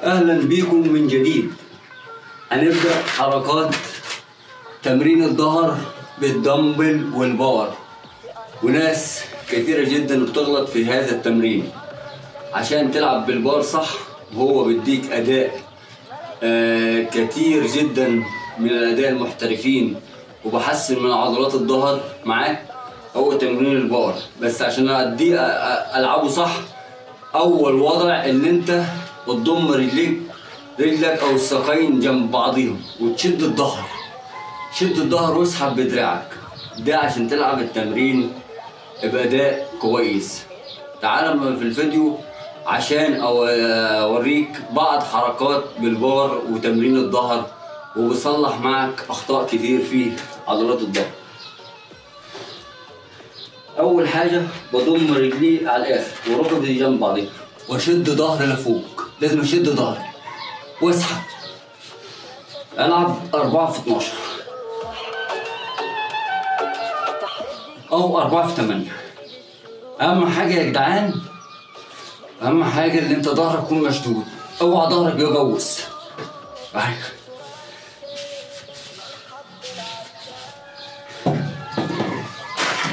اهلا بيكم من جديد. هنبدأ حركات تمرين الظهر بالدمبل والبار، وناس كثيرة جدا بتغلط في هذا التمرين. عشان تلعب بالبار صح هو بيديك اداء كتير جدا من الاداء المحترفين، وبحسن من عضلات الظهر معاك. هو تمرين البار بس عشان العبه صح، اول وضع ان انت تضم رجلك او الساقين جنب بعضيهم وتشد الظهر، شد الظهر واسحب بدراعك، ده عشان تلعب التمرين بأداء كويس. تعال في الفيديو عشان اوريك بعض حركات بالبار وتمرين الظهر، وبصلح معك اخطاء كتير في عضلات الظهر. اول حاجه بضم رجلي على الاخر وركبتي جنب بعضيها واشد ظهري لفوق، لازم اشد ظهري واسحب. العب 4 في 12 او 4 في 8. اهم حاجه يا جدعان، اهم حاجه ان انت ظهرك يكون مشدود، اوعى ظهرك يجوز.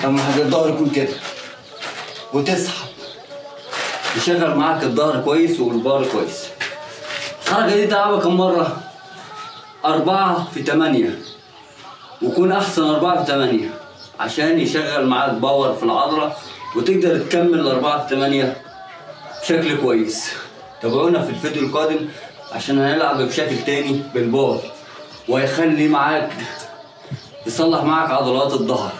اهم حاجه الظهر يكون كده وتسحب، يشغل معاك الظهر كويس والبار كويس. الحركه دي تلعبها كم مره؟ 4 في 8، ويكون احسن 4 في 8 عشان يشغل معاك باور في العضله وتقدر تكمل 4 في 8 بشكل كويس. تابعونا في الفيديو القادم عشان هنلعب بشكل تاني بالبار، وهيخلي معاك يصلح معاك عضلات الظهر.